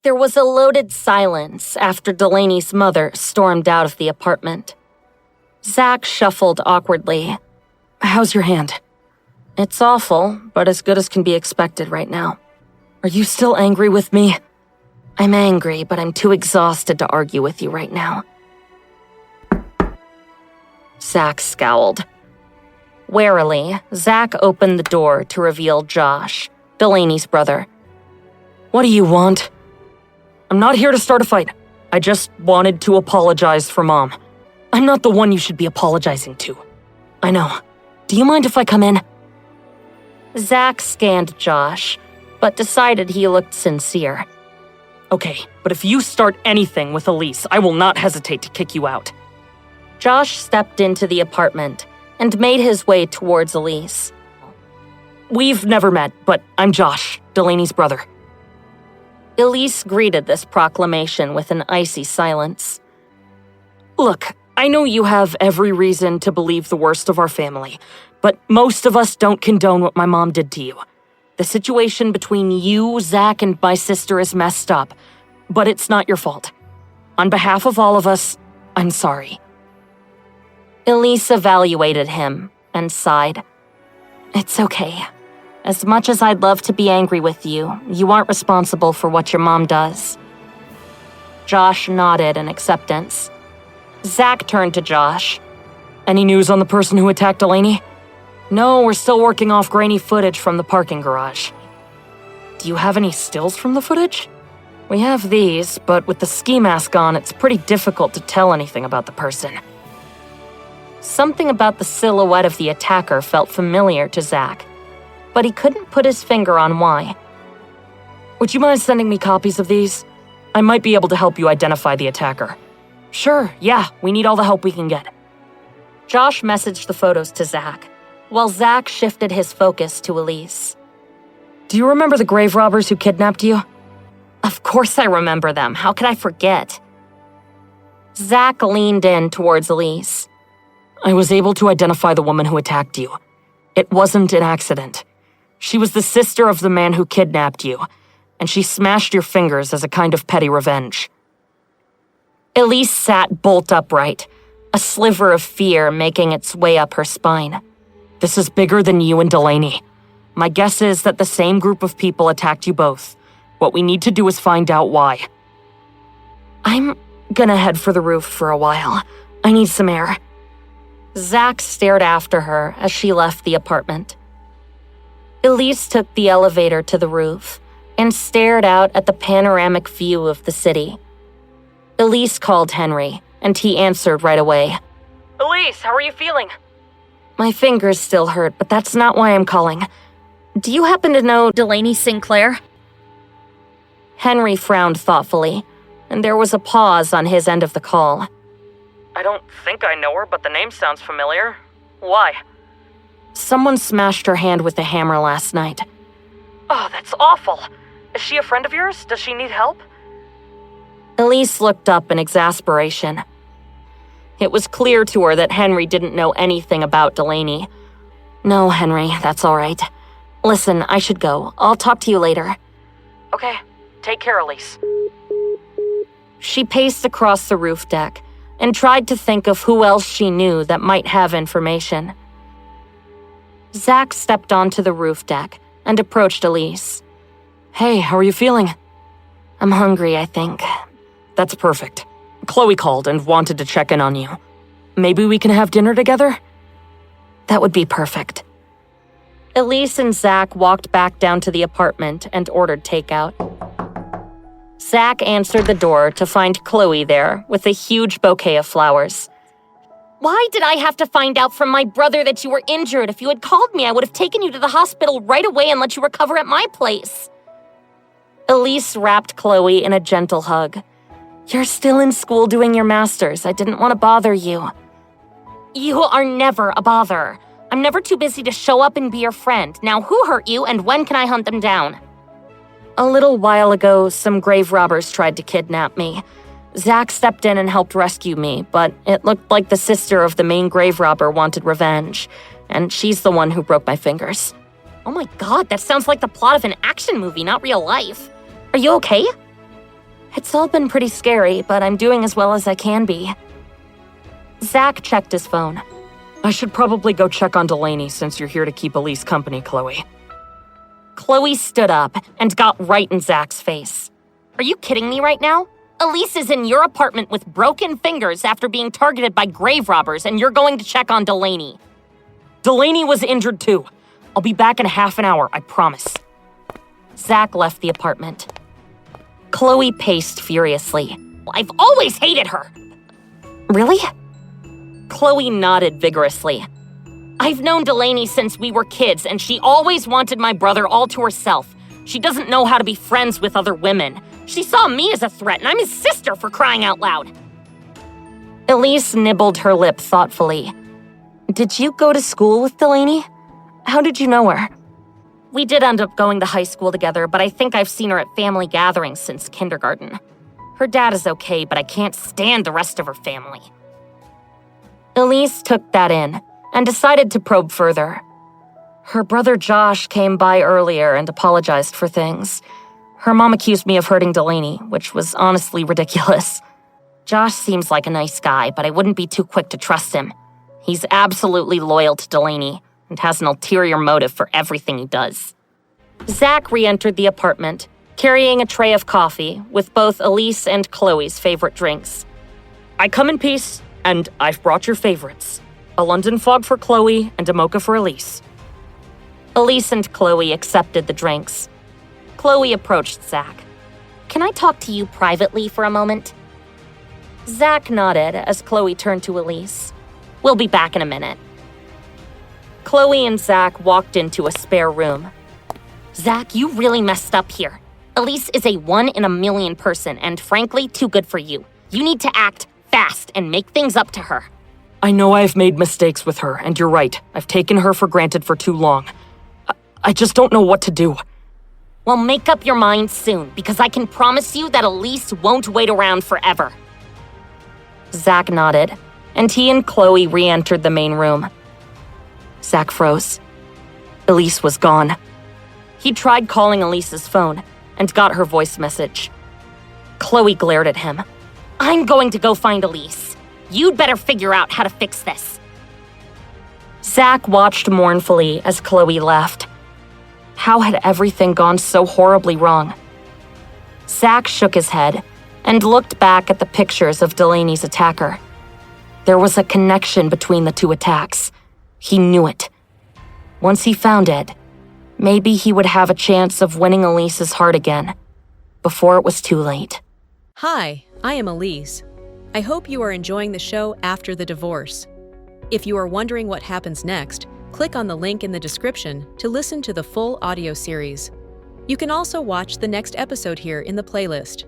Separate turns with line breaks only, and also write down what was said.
There was a loaded silence after Delaney's mother stormed out of the apartment. Zach shuffled awkwardly.
How's your hand?
It's awful, but as good as can be expected right now.
Are you still angry with me?
I'm angry, but I'm too exhausted to argue with you right now. Zach scowled. Warily, Zach opened the door to reveal Josh, Delaney's brother.
What do you want? I'm not here to start a fight. I just wanted to apologize for Mom. I'm not the one you should be apologizing to. I know. Do you mind if I come in?
Zach scanned Josh, but decided he looked sincere.
Okay, but if you start anything with Elise, I will not hesitate to kick you out.
Josh stepped into the apartment and made his way towards Elise.
We've never met, but I'm Josh, Delaney's brother.
Elise greeted this proclamation with an icy silence.
Look, I know you have every reason to believe the worst of our family, but most of us don't condone what my mom did to you. The situation between you, Zach, and my sister is messed up, but it's not your fault. On behalf of all of us, I'm sorry.
Elise evaluated him and sighed. It's okay. As much as I'd love to be angry with you, you aren't responsible for what your mom does. Josh nodded in acceptance. Zach turned to Josh.
Any news on the person who attacked Delaney? No, we're still working off grainy footage from the parking garage. Do you have any stills from the footage? We have these, but with the ski mask on, it's pretty difficult to tell anything about the person.
Something about the silhouette of the attacker felt familiar to Zach, but he couldn't put his finger on why.
Would you mind sending me copies of these? I might be able to help you identify the attacker. Sure, yeah, we need all the help we can get.
Josh messaged the photos to Zach, while Zach shifted his focus to Elise.
Do you remember the grave robbers who kidnapped you?
Of course I remember them. How could I forget? Zach leaned in towards Elise.
I was able to identify the woman who attacked you. It wasn't an accident. She was the sister of the man who kidnapped you, and she smashed your fingers as a kind of petty revenge.
Elise sat bolt upright, a sliver of fear making its way up her spine.
This is bigger than you and Delaney. My guess is that the same group of people attacked you both. What we need to do is find out why. I'm gonna head for the roof for a while. I need some air.
Zach stared after her as she left the apartment. Elise took the elevator to the roof and stared out at the panoramic view of the city. Elise called Henry, and he answered right away.
Elise, how are you feeling?
My fingers still hurt, but that's not why I'm calling. Do you happen to know Delaney Sinclair? Henry frowned thoughtfully, and there was a pause on his end of the call.
I don't think I know her, but the name sounds familiar. Why?
Someone smashed her hand with a hammer last night.
Oh, that's awful. Is she a friend of yours? Does she need help?
Elise looked up in exasperation. It was clear to her that Henry didn't know anything about Delaney. No, Henry, that's all right. Listen, I should go. I'll talk to you later.
Okay, take care, Elise.
She paced across the roof deck and tried to think of who else she knew that might have information. Zach stepped onto the roof deck and approached Elise.
Hey, how are you feeling?
I'm hungry, I think.
That's perfect. Chloe called and wanted to check in on you. Maybe we can have dinner together?
That would be perfect. Elise and Zach walked back down to the apartment and ordered takeout. Zach answered the door to find Chloe there with a huge bouquet of flowers. Why did I have to find out from my brother that you were injured? If you had called me, I would have taken you to the hospital right away and let you recover at my place. Elise wrapped Chloe in a gentle hug. You're still in school doing your master's. I didn't want to bother you. You are never a bother. I'm never too busy to show up and be your friend. Now, who hurt you and when can I hunt them down? A little while ago, some grave robbers tried to kidnap me. Zach stepped in and helped rescue me, but it looked like the sister of the main grave robber wanted revenge, and she's the one who broke my fingers. Oh my god, that sounds like the plot of an action movie, not real life. Are you okay? It's all been pretty scary, but I'm doing as well as I can be. Zach checked his phone.
I should probably go check on Delaney since you're here to keep Elise company, Chloe.
Chloe stood up and got right in Zach's face. Are you kidding me right now? Elise is in your apartment with broken fingers after being targeted by grave robbers, and you're going to check on Delaney.
Delaney was injured too. I'll be back in half an hour, I promise.
Zach left the apartment. Chloe paced furiously. I've always hated her. Really? Chloe nodded vigorously. I've known Delaney since we were kids, and she always wanted my brother all to herself. She doesn't know how to be friends with other women. She saw me as a threat, and I'm his sister for crying out loud. Elise nibbled her lip thoughtfully. Did you go to school with Delaney? How did you know her? We did end up going to high school together, but I think I've seen her at family gatherings since kindergarten. Her dad is okay, but I can't stand the rest of her family. Elise took that in and decided to probe further. Her brother Josh came by earlier and apologized for things. Her mom accused me of hurting Delaney, which was honestly ridiculous. Josh seems like a nice guy, but I wouldn't be too quick to trust him. He's absolutely loyal to Delaney and has an ulterior motive for everything he does. Zach re-entered the apartment, carrying a tray of coffee with both Elise and Chloe's favorite drinks.
I come in peace, and I've brought your favorites. A London Fog for Chloe and a mocha for Elise.
Elise and Chloe accepted the drinks. Chloe approached Zach. Can I talk to you privately for a moment? Zach nodded as Chloe turned to Elise. We'll be back in a minute. Chloe and Zach walked into a spare room. Zach, you really messed up here. Elise is a 1 in a million person and frankly too good for you. You need to act fast and make things up to her.
I know I've made mistakes with her, and you're right. I've taken her for granted for too long. I just don't know what to do.
Well, make up your mind soon, because I can promise you that Elise won't wait around forever. Zach nodded, and he and Chloe re-entered the main room. Zach froze. Elise was gone. He tried calling Elise's phone and got her voice message. Chloe glared at him. I'm going to go find Elise. You'd better figure out how to fix this. Zach watched mournfully as Chloe left. How had everything gone so horribly wrong? Zach shook his head and looked back at the pictures of Delaney's attacker. There was a connection between the two attacks. He knew it. Once he found it, maybe he would have a chance of winning Elise's heart again, before it was too late.
Hi, I am Elise. I hope you are enjoying the show After the Divorce. If you are wondering what happens next, click on the link in the description to listen to the full audio series. You can also watch the next episode here in the playlist.